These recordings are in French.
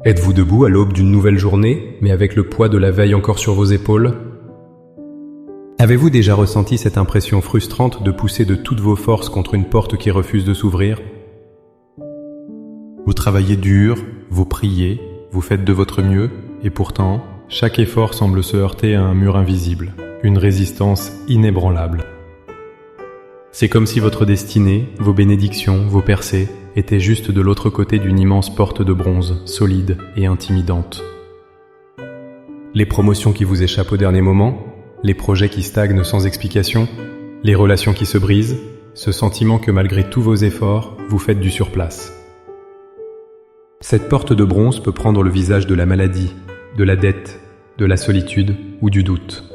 Êtes-vous debout à l'aube d'une nouvelle journée, mais avec le poids de la veille encore sur vos épaules? Avez-vous déjà ressenti cette impression frustrante de pousser de toutes vos forces contre une porte qui refuse de s'ouvrir? Vous travaillez dur, vous priez, vous faites de votre mieux, et pourtant, chaque effort semble se heurter à un mur invisible, une résistance inébranlable. C'est comme si votre destinée, vos bénédictions, vos percées, étaient juste de l'autre côté d'une immense porte de bronze, solide et intimidante. Les promotions qui vous échappent au dernier moment, les projets qui stagnent sans explication, les relations qui se brisent, ce sentiment que malgré tous vos efforts, vous faites du surplace. Cette porte de bronze peut prendre le visage de la maladie, de la dette, de la solitude ou du doute.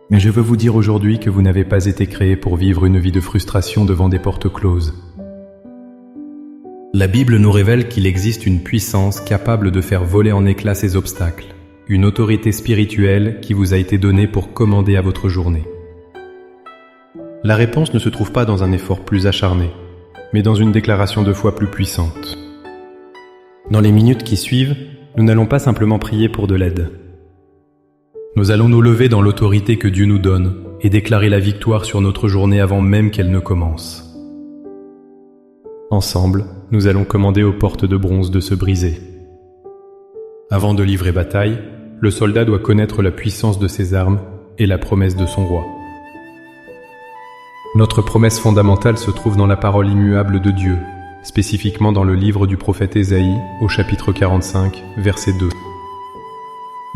Mais je veux vous dire aujourd'hui que vous n'avez pas été créé pour vivre une vie de frustration devant des portes closes. La Bible nous révèle qu'il existe une puissance capable de faire voler en éclats ces obstacles, une autorité spirituelle qui vous a été donnée pour commander à votre journée. La réponse ne se trouve pas dans un effort plus acharné, mais dans une déclaration de foi plus puissante. Dans les minutes qui suivent, nous n'allons pas simplement prier pour de l'aide. Nous allons nous lever dans l'autorité que Dieu nous donne et déclarer la victoire sur notre journée avant même qu'elle ne commence. Ensemble, nous allons commander aux portes de bronze de se briser. Avant de livrer bataille, le soldat doit connaître la puissance de ses armes et la promesse de son roi. Notre promesse fondamentale se trouve dans la parole immuable de Dieu, spécifiquement dans le livre du prophète Ésaïe, au chapitre 45, verset 2.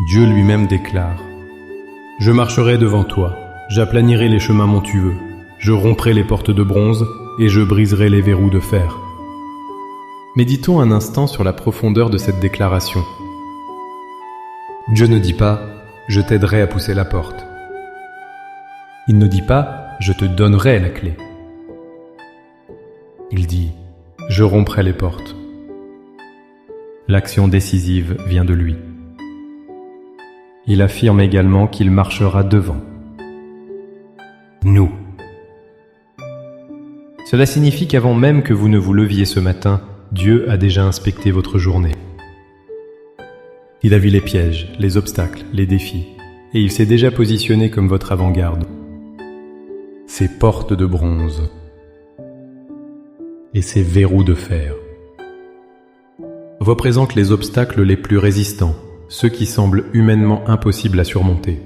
Dieu lui-même déclare : « Je marcherai devant toi, j'aplanirai les chemins montueux, je romprai les portes de bronze et je briserai les verrous de fer. » Méditons un instant sur la profondeur de cette déclaration. Dieu ne dit pas « je t'aiderai à pousser la porte ». Il ne dit pas « je te donnerai la clé ». Il dit « je romprai les portes ». L'action décisive vient de lui. Il affirme également qu'il marchera devant nous. Cela signifie qu'avant même que vous ne vous leviez ce matin, Dieu a déjà inspecté votre journée. Il a vu les pièges, les obstacles, les défis, et il s'est déjà positionné comme votre avant-garde. Ces portes de bronze et ces verrous de fer représentent les obstacles les plus résistants, ceux qui semblent humainement impossibles à surmonter.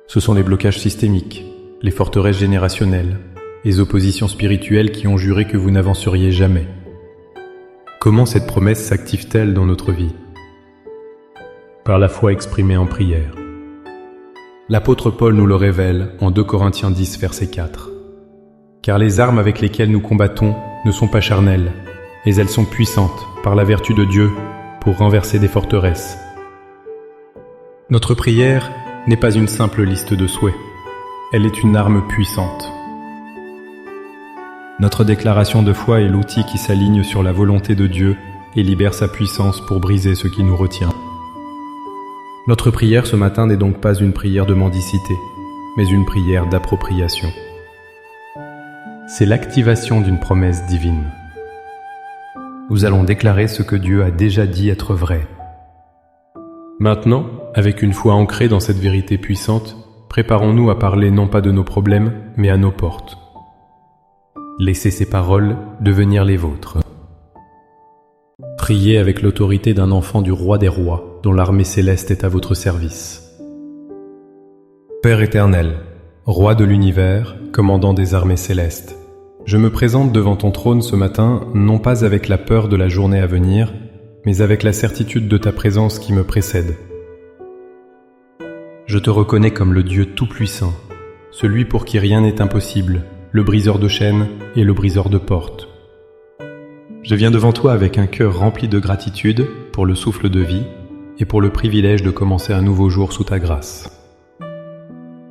Ce sont les blocages systémiques, les forteresses générationnelles, les oppositions spirituelles qui ont juré que vous n'avanceriez jamais. Comment cette promesse s'active-t-elle dans notre vie? Par la foi exprimée en prière. L'apôtre Paul nous le révèle en 2 Corinthiens 10, verset 4. « Car les armes avec lesquelles nous combattons ne sont pas charnelles, mais elles sont puissantes par la vertu de Dieu pour renverser des forteresses. » Notre prière n'est pas une simple liste de souhaits, elle est une arme puissante. Notre déclaration de foi est l'outil qui s'aligne sur la volonté de Dieu et libère sa puissance pour briser ce qui nous retient. Notre prière ce matin n'est donc pas une prière de mendicité, mais une prière d'appropriation. C'est l'activation d'une promesse divine. Nous allons déclarer ce que Dieu a déjà dit être vrai. Maintenant, avec une foi ancrée dans cette vérité puissante, préparons-nous à parler non pas de nos problèmes, mais à nos portes. Laissez ces paroles devenir les vôtres. Priez avec l'autorité d'un enfant du roi des rois, dont l'armée céleste est à votre service. Père éternel, roi de l'univers, commandant des armées célestes, je me présente devant ton trône ce matin, non pas avec la peur de la journée à venir, mais avec la certitude de ta présence qui me précède. Je te reconnais comme le Dieu tout-puissant, celui pour qui rien n'est impossible, le briseur de chaînes et le briseur de portes. Je viens devant toi avec un cœur rempli de gratitude pour le souffle de vie et pour le privilège de commencer un nouveau jour sous ta grâce.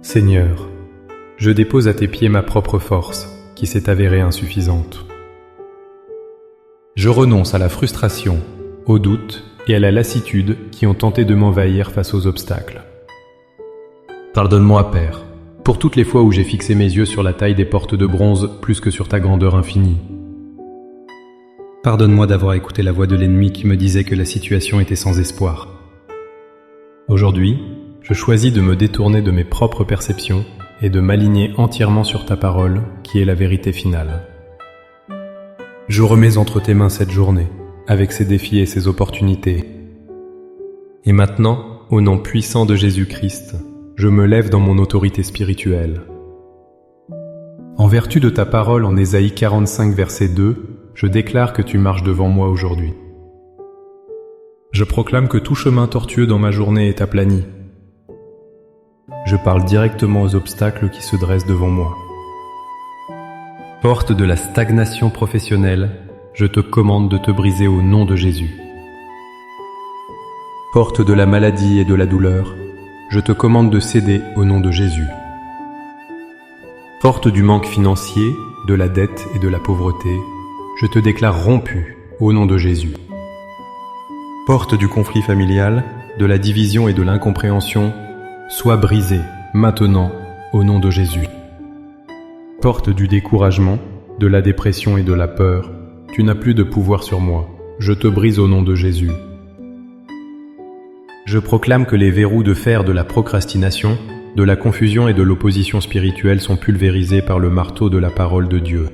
Seigneur, je dépose à tes pieds ma propre force, qui s'est avérée insuffisante. Je renonce à la frustration, au doute et à la lassitude qui ont tenté de m'envahir face aux obstacles. Pardonne-moi, Père, pour toutes les fois où j'ai fixé mes yeux sur la taille des portes de bronze plus que sur ta grandeur infinie. Pardonne-moi d'avoir écouté la voix de l'ennemi qui me disait que la situation était sans espoir. Aujourd'hui, je choisis de me détourner de mes propres perceptions et de m'aligner entièrement sur ta parole, qui est la vérité finale. Je remets entre tes mains cette journée, avec ses défis et ses opportunités. Et maintenant, au nom puissant de Jésus-Christ, je me lève dans mon autorité spirituelle. En vertu de ta parole en Ésaïe 45, verset 2, je déclare que tu marches devant moi aujourd'hui. Je proclame que tout chemin tortueux dans ma journée est aplani. Je parle directement aux obstacles qui se dressent devant moi. Porte de la stagnation professionnelle, je te commande de te briser au nom de Jésus. Porte de la maladie et de la douleur, je te commande de céder au nom de Jésus. Porte du manque financier, de la dette et de la pauvreté, je te déclare rompu au nom de Jésus. Porte du conflit familial, de la division et de l'incompréhension, sois brisée maintenant au nom de Jésus. Porte du découragement, de la dépression et de la peur, tu n'as plus de pouvoir sur moi, je te brise au nom de Jésus. Je proclame que les verrous de fer de la procrastination, de la confusion et de l'opposition spirituelle sont pulvérisés par le marteau de la parole de Dieu.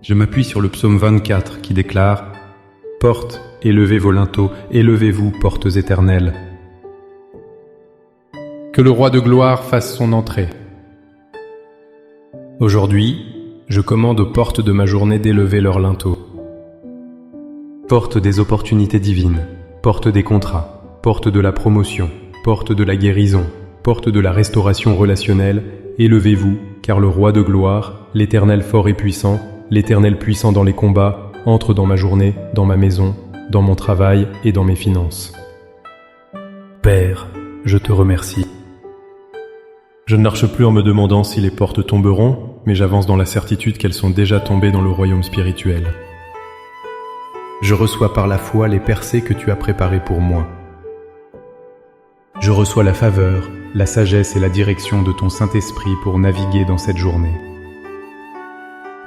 Je m'appuie sur le psaume 24 qui déclare « Portes, élevez vos linteaux, élevez-vous, portes éternelles. » Que le roi de gloire fasse son entrée. Aujourd'hui, je commande aux portes de ma journée d'élever leurs linteaux. Porte des opportunités divines, porte des contrats, porte de la promotion, porte de la guérison, porte de la restauration relationnelle, élevez-vous, car le roi de gloire, l'Éternel fort et puissant, l'Éternel puissant dans les combats, entre dans ma journée, dans ma maison, dans mon travail et dans mes finances. Père, je te remercie. Je ne marche plus en me demandant si les portes tomberont, mais j'avance dans la certitude qu'elles sont déjà tombées dans le royaume spirituel. Je reçois par la foi les percées que tu as préparées pour moi. Je reçois la faveur, la sagesse et la direction de ton Saint-Esprit pour naviguer dans cette journée.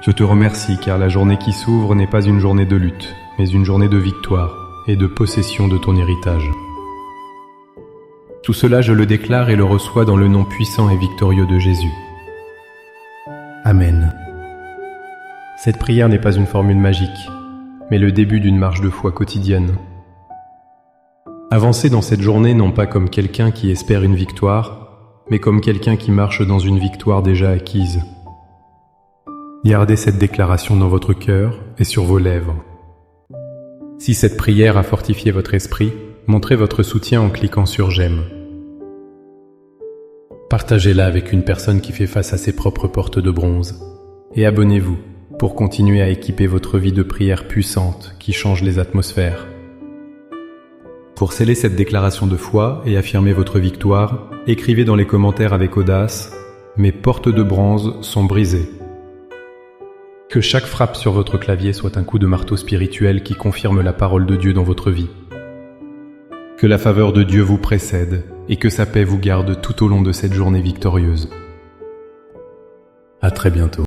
Je te remercie car la journée qui s'ouvre n'est pas une journée de lutte, mais une journée de victoire et de possession de ton héritage. Tout cela, je le déclare et le reçois dans le nom puissant et victorieux de Jésus. Amen. Cette prière n'est pas une formule magique, mais le début d'une marche de foi quotidienne. Avancez dans cette journée non pas comme quelqu'un qui espère une victoire, mais comme quelqu'un qui marche dans une victoire déjà acquise. Gardez cette déclaration dans votre cœur et sur vos lèvres. Si cette prière a fortifié votre esprit, montrez votre soutien en cliquant sur « J'aime ». Partagez-la avec une personne qui fait face à ses propres portes de bronze. Et abonnez-vous pour continuer à équiper votre vie de prière puissante qui change les atmosphères. Pour sceller cette déclaration de foi et affirmer votre victoire, écrivez dans les commentaires avec audace « Mes portes de bronze sont brisées ». Que chaque frappe sur votre clavier soit un coup de marteau spirituel qui confirme la parole de Dieu dans votre vie. Que la faveur de Dieu vous précède et que sa paix vous garde tout au long de cette journée victorieuse. À très bientôt.